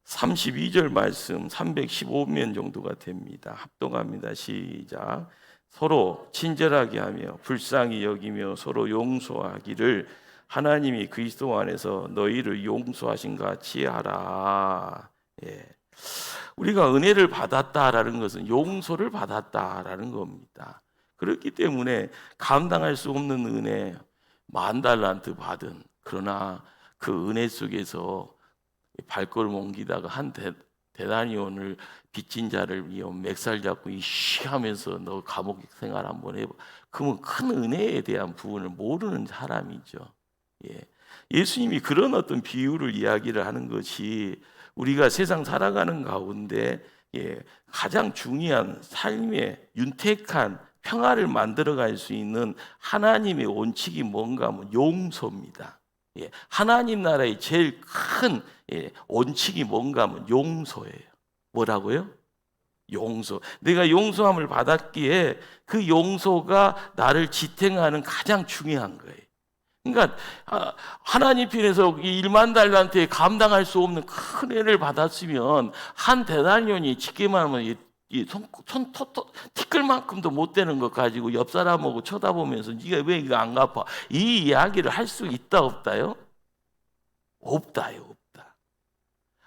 (32절) 말씀 315면 정도가 됩니다. 합동합니다. 시작. 서로 친절하게 하며 불쌍히 여기며 서로 용서하기를 하나님이 그리스도 안에서 너희를 용서하신 같이 하라. 예. 우리가 은혜를 받았다라는 것은 용서를 받았다라는 겁니다. 그렇기 때문에 감당할 수 없는 은혜, $10,000 받은, 그러나 그 은혜 속에서 발걸음 옮기다가 한 대단위원을 빚진 자를 위해 맥살 잡고 이씨 하면서 너 감옥 생활 한번 해봐. 그러면 큰 은혜에 대한 부분을 모르는 사람이죠. 예. 예수님이 그런 어떤 비유를 이야기를 하는 것이 우리가 세상 살아가는 가운데 가장 중요한 삶의 윤택한 평화를 만들어갈 수 있는 하나님의 원칙이 뭔가 하면 용서입니다. 하나님 나라의 제일 큰 원칙이 뭔가 하면 용서예요. 뭐라고요? 용서. 내가 용서함을 받았기에 그 용서가 나를 지탱하는 가장 중요한 거예요. 그러니까 하나님 편에서 1만 달란트에 감당할 수 없는 큰 은혜를 받았으면 한 대단원이 짓기만 하면 티끌만큼도 못 되는 것 가지고 옆 사람하고 쳐다보면서 네가 왜 이거 안 갚아? 이 이야기를 할 수 있다 없다요? 없다요, 없다.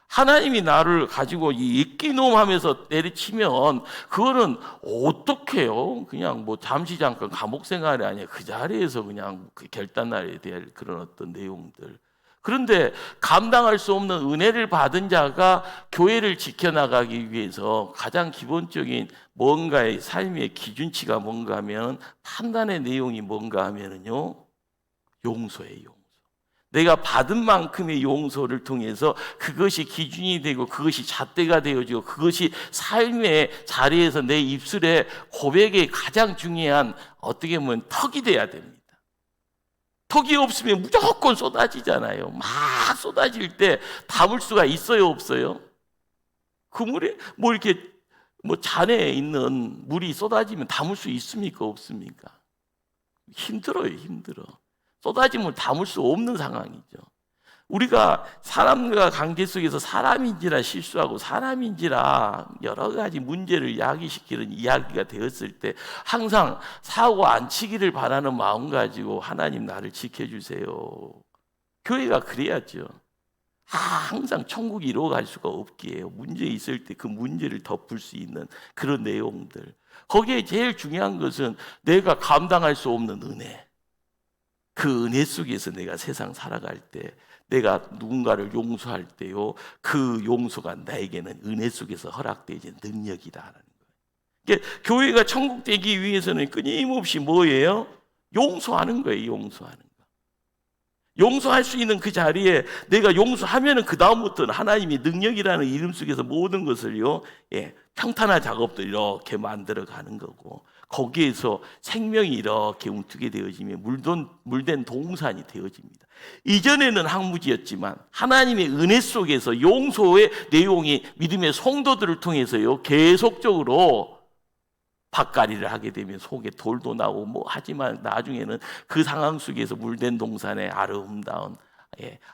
하나님이 나를 가지고 이 이끼놈 하면서 내리치면 그거는 어떡해요? 그냥 뭐 잠시 잠깐 감옥 생활이 아니야. 그 자리에서 그냥 그 결단날에 대한 그런 어떤 내용들. 그런데 감당할 수 없는 은혜를 받은 자가 교회를 지켜나가기 위해서 가장 기본적인 뭔가의 삶의 기준치가 뭔가 하면 판단의 내용이 뭔가 하면은요, 용서예요. 내가 받은 만큼의 용서를 통해서 그것이 기준이 되고 그것이 잣대가 되어지고 그것이 삶의 자리에서 내 입술에 고백의 가장 중요한 어떻게 보면 턱이 돼야 됩니다. 턱이 없으면 무조건 쏟아지잖아요. 막 쏟아질 때 담을 수가 있어요, 없어요? 그 물에 뭐 이렇게 뭐 잔에 있는 물이 쏟아지면 담을 수 있습니까, 없습니까? 힘들어요, 힘들어. 쏟아짐을 담을 수 없는 상황이죠. 우리가 사람과 관계 속에서 사람인지라 실수하고 사람인지라 여러 가지 문제를 야기시키는 이야기가 되었을 때 항상 사고 안 치기를 바라는 마음 가지고 하나님 나를 지켜주세요. 교회가 그래야죠. 항상 천국이 이루어갈 수가 없기에 문제 있을 때 그 문제를 덮을 수 있는 그런 내용들. 거기에 제일 중요한 것은 내가 감당할 수 없는 은혜. 그 은혜 속에서 내가 세상 살아갈 때 내가 누군가를 용서할 때요, 그 용서가 나에게는 은혜 속에서 허락되어진 능력이다라는 거예요. 그러니까 교회가 천국 되기 위해서는 끊임없이 뭐예요? 용서하는 거예요. 용서하는 거. 용서할 수 있는 그 자리에 내가 용서하면은 그 다음부터는 하나님이 능력이라는 이름 속에서 모든 것을요, 평탄화 작업도 이렇게 만들어가는 거고, 거기에서 생명이 이렇게 움트게 되어지면 물된 동산이 되어집니다. 이전에는 항무지였지만 하나님의 은혜 속에서 용서의 내용이 믿음의 성도들을 통해서요, 계속적으로 밭갈이를 하게 되면 속에 돌도 나고 뭐 하지만 나중에는 그 상황 속에서 물된 동산의 아름다운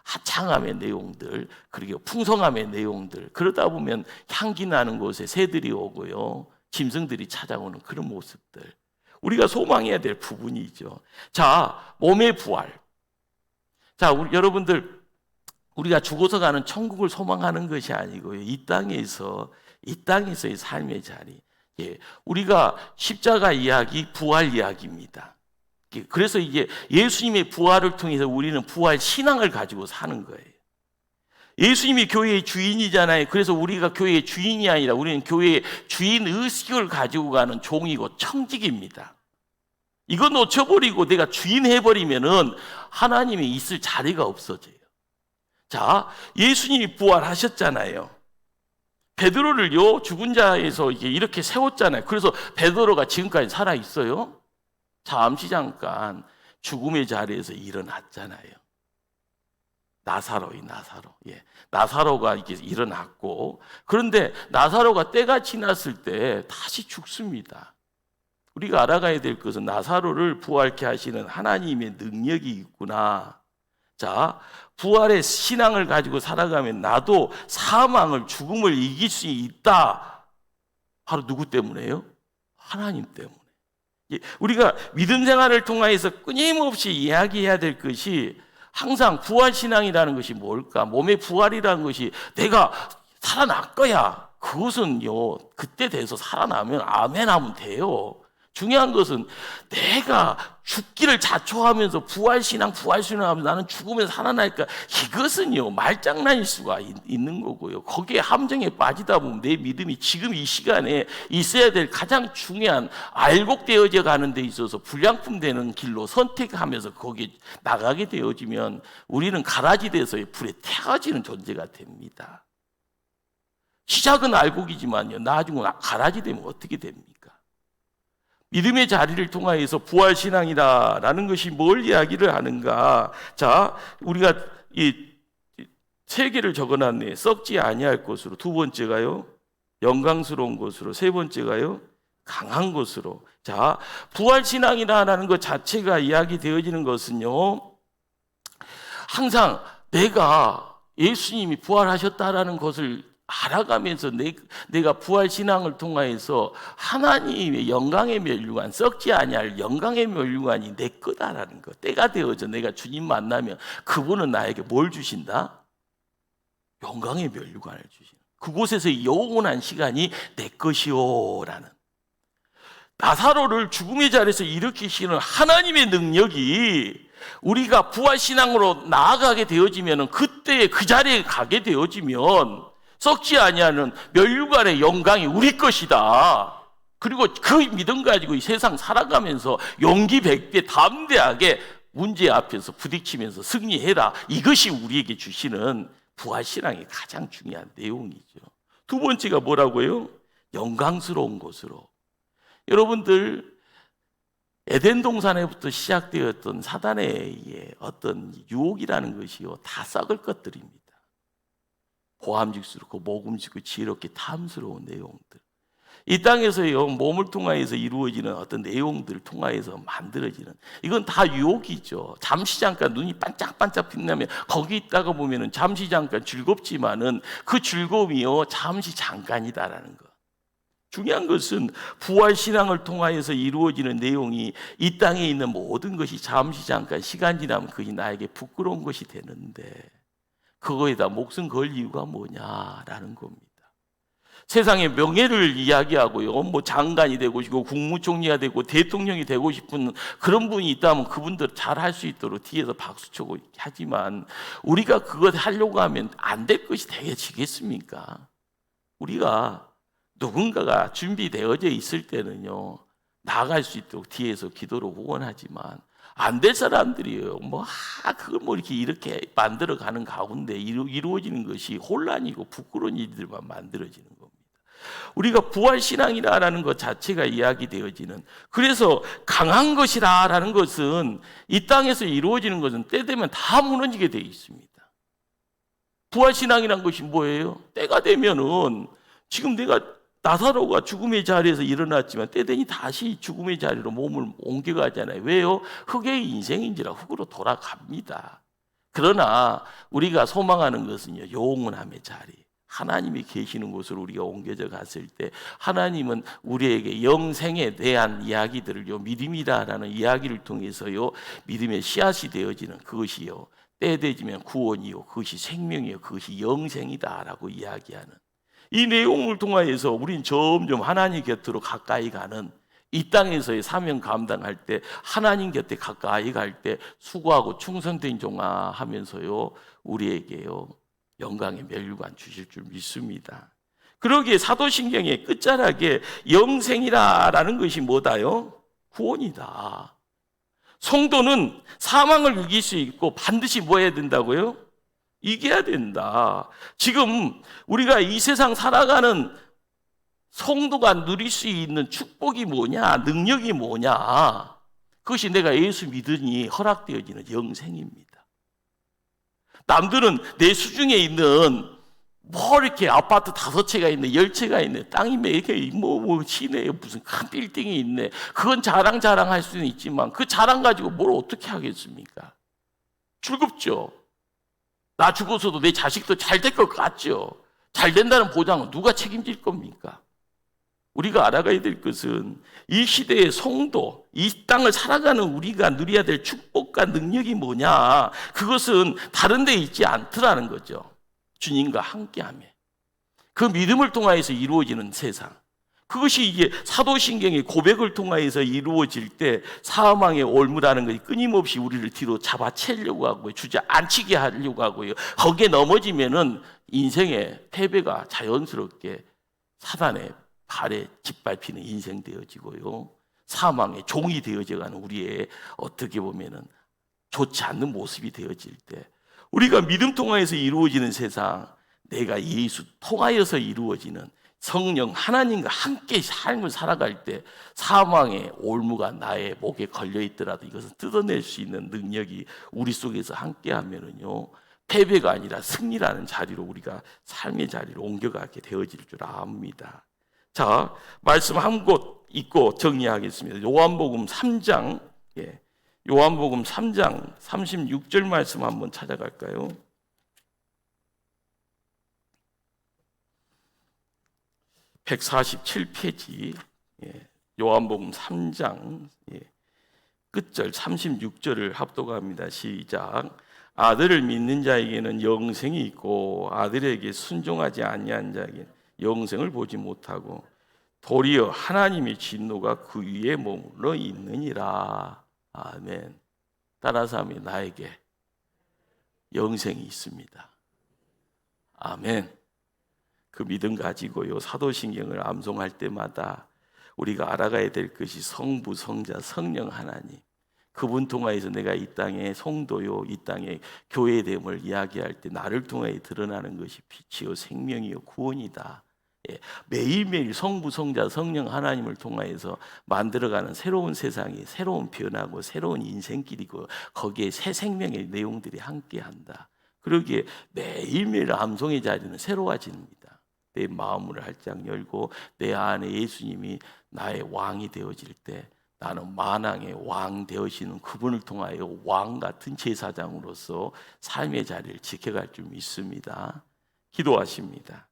하창함의 내용들, 그리고 풍성함의 내용들, 그러다 보면 향기 나는 곳에 새들이 오고요, 짐승들이 찾아오는 그런 모습들, 우리가 소망해야 될 부분이죠. 자, 몸의 부활. 자, 여러분들, 우리가 죽어서 가는 천국을 소망하는 것이 아니고요, 이 땅에서의 삶의 자리. 우리가 십자가 이야기, 부활 이야기입니다. 그래서 이게 예수님의 부활을 통해서 우리는 부활 신앙을 가지고 사는 거예요. 예수님이 교회의 주인이잖아요. 그래서 우리가 교회의 주인이 아니라 우리는 교회의 주인 의식을 가지고 가는 종이고 청직입니다. 이거 놓쳐버리고 내가 주인 해버리면은 하나님이 있을 자리가 없어져요. 자, 예수님이 부활하셨잖아요. 베드로를요, 죽은 자에서 이렇게 세웠잖아요. 그래서 베드로가 지금까지 살아 있어요. 잠시 잠깐 죽음의 자리에서 일어났잖아요. 나사로. 나사로가 이렇게 일어났고, 그런데 나사로가 때가 지났을 때 다시 죽습니다. 우리가 알아가야 될 것은 나사로를 부활케 하시는 하나님의 능력이 있구나. 자, 부활의 신앙을 가지고 살아가면 나도 사망을, 죽음을 이길 수 있다. 바로 누구 때문에요? 하나님 때문에. 우리가 믿음 생활을 통해서 끊임없이 이야기해야 될 것이 항상 부활신앙이라는 것이 뭘까? 몸의 부활이라는 것이 내가 살아날 거야. 그것은요, 그때 돼서 살아나면 아멘 하면 돼요. 중요한 것은 내가 죽기를 자초하면서 부활신앙 하면서 나는 죽으면 살아날까, 이것은요 말장난일 수가 있는 거고요. 거기에 함정에 빠지다 보면 내 믿음이 지금 이 시간에 있어야 될 가장 중요한 알곡되어져 가는 데 있어서 불량품 되는 길로 선택하면서 거기에 나가게 되어지면 우리는 가라지 돼서 불에 태워지는 존재가 됩니다. 시작은 알곡이지만요, 나중에 가라지 되면 어떻게 됩니까? 믿음의 자리를 통하여서 부활신앙이라는 것이 뭘 이야기를 하는가? 자, 우리가 이 세 개를 적어놨네. 썩지 아니할 것으로, 두 번째가요 영광스러운 것으로, 세 번째가요 강한 것으로. 자, 부활신앙이라는 것 자체가 이야기되어지는 것은요, 항상 내가 예수님이 부활하셨다라는 것을 알아가면서 내가 부활신앙을 통하여서 하나님의 영광의 면류관, 썩지 아니할 영광의 면류관이 내 거다라는 것. 때가 되어져 내가 주님 만나면 그분은 나에게 뭘 주신다? 영광의 면류관을 주신다. 그곳에서 영원한 시간이 내 것이오라는, 나사로를 죽음의 자리에서 일으키시는 하나님의 능력이 우리가 부활신앙으로 나아가게 되어지면, 그때 그 자리에 가게 되어지면 썩지 아니하는 면류관의 영광이 우리 것이다. 그리고 그 믿음 가지고 이 세상 살아가면서 용기 100배 담대하게 문제 앞에서 부딪히면서 승리해라. 이것이 우리에게 주시는 부활신앙의 가장 중요한 내용이죠. 두 번째가 뭐라고요? 영광스러운 것으로. 여러분들, 에덴 동산에부터 시작되었던 사단의 어떤 유혹이라는 것이요, 다 썩을 것들입니다. 호함직스럽고 모금지고 지혜롭게 탐스러운 내용들, 이 땅에서요 몸을 통하여서 이루어지는 어떤 내용들을 통하여서 만들어지는, 이건 다 유혹이죠. 잠시 잠깐 눈이 반짝반짝 빛나면 거기 있다가 보면은 잠시 잠깐 즐겁지만은 그 즐거움이요 잠시 잠깐이다라는 것. 중요한 것은 부활신앙을 통하여서 이루어지는 내용이 이 땅에 있는 모든 것이 잠시 잠깐 시간 지나면 그것이 나에게 부끄러운 것이 되는데, 그거에다 목숨 걸 이유가 뭐냐라는 겁니다. 세상의 명예를 이야기하고요, 뭐 장관이 되고 싶고 국무총리가 되고 대통령이 되고 싶은 그런 분이 있다면 그분들 잘 할 수 있도록 뒤에서 박수 치고 하지만, 우리가 그것 하려고 하면 안 될 것이 되어지겠습니까? 우리가 누군가가 준비되어져 있을 때는요 나아갈 수 있도록 뒤에서 기도로 후원하지만, 안 될 사람들이에요. 그걸 이렇게 만들어가는 가운데 이루어지는 것이 혼란이고 부끄러운 일들만 만들어지는 겁니다. 우리가 부활신앙이라는 것 자체가 이야기되어지는, 그래서 강한 것이라는 것은 이 땅에서 이루어지는 것은 때 되면 다 무너지게 되어 있습니다. 부활신앙이라는 것이 뭐예요? 때가 되면은, 지금 내가 나사로가 죽음의 자리에서 일어났지만 때 되니 다시 죽음의 자리로 몸을 옮겨가잖아요. 왜요? 흙의 인생인지라 흙으로 돌아갑니다. 그러나 우리가 소망하는 것은요 영원함의 자리, 하나님이 계시는 곳으로 우리가 옮겨져 갔을 때 하나님은 우리에게 영생에 대한 이야기들을요 믿음이다라는 이야기를 통해서요 믿음의 씨앗이 되어지는 그것이요 때 되지면 구원이요 그것이 생명이요 그것이 영생이다라고 이야기하는 이 내용을 통하여서 우린 점점 하나님 곁으로 가까이 가는, 이 땅에서의 사명 감당할 때 하나님 곁에 가까이 갈 때 수고하고 충성된 종아 하면서요 우리에게요 영광의 면류관 주실 줄 믿습니다. 그러기에 사도신경의 끝자락에 영생이라는 것이 뭐다요? 구원이다. 성도는 사망을 이길 수 있고 반드시 뭐 해야 된다고요? 이겨야 된다. 지금 우리가 이 세상 살아가는 성도가 누릴 수 있는 축복이 뭐냐, 능력이 뭐냐, 그것이 내가 예수 믿으니 허락되어지는 영생입니다. 남들은 내 수중에 있는 이렇게 아파트 5채가 있네, 10채가 있네, 땅이 이렇게 시내에 무슨 큰 빌딩이 있네, 그건 자랑할 수는 있지만 그 자랑 가지고 뭘 어떻게 하겠습니까? 즐겁죠. 나 죽어서도 내 자식도 잘 될 것 같죠. 잘 된다는 보장은 누가 책임질 겁니까? 우리가 알아가야 될 것은 이 시대의 성도, 이 땅을 살아가는 우리가 누려야 될 축복과 능력이 뭐냐, 그것은 다른 데 있지 않더라는 거죠. 주님과 함께하며 그 믿음을 통하여서 이루어지는 세상, 그것이 이게 사도신경의 고백을 통하여서 이루어질 때 사망의 올무라는 것이 끊임없이 우리를 뒤로 잡아채려고 하고요. 주저앉히게 하려고 하고요. 거기에 넘어지면은 인생의 패배가 자연스럽게 사단의 발에 짓밟히는 인생 되어지고요. 사망의 종이 되어져가는 우리의 어떻게 보면은 좋지 않는 모습이 되어질 때 우리가 믿음 통하여서 이루어지는 세상, 내가 예수 통하여서 이루어지는 성령 하나님과 함께 삶을 살아갈 때 사망의 올무가 나의 목에 걸려 있더라도 이것을 뜯어낼 수 있는 능력이 우리 속에서 함께 하면은요, 패배가 아니라 승리라는 자리로 우리가 삶의 자리로 옮겨가게 되어질 줄 압니다. 자, 말씀 한 곳 읽고 정리하겠습니다. 요한복음 3장, 요한복음 3장 36절 말씀 한번 찾아갈까요? (147페이지) 요한복음 3장 끝절 36절을 합독합니다. 시작. 아들을 믿는 자에게는 영생이 있고 아들에게 순종하지 아니한 자에게는 영생을 보지 못하고 도리어 하나님의 진노가 그 위에 머물러 있느니라. 아멘. 따라서 하면 나에게 영생이 있습니다. 아멘. 그 믿음 가지고요, 사도신경을 암송할 때마다 우리가 알아가야 될 것이 성부, 성자, 성령 하나님, 그분 통하여서 내가 이 땅의 성도요, 이 땅의 교회됨을 이야기할 때 나를 통하여 드러나는 것이 빛이요 생명이요 구원이다. 매일매일 성부, 성자, 성령 하나님을 통하여서 만들어가는 새로운 세상이 새로운 변화고 새로운 인생길이고 거기에 새 생명의 내용들이 함께한다. 그러기에 매일매일 암송의 자리는 새로워집니다. 내 마음을 활짝 열고 내 안에 예수님이 나의 왕이 되어질 때 나는 만왕의 왕 되어지는 그분을 통하여 왕 같은 제사장으로서 삶의 자리를 지켜갈 줄 믿습니다. 기도하십니다.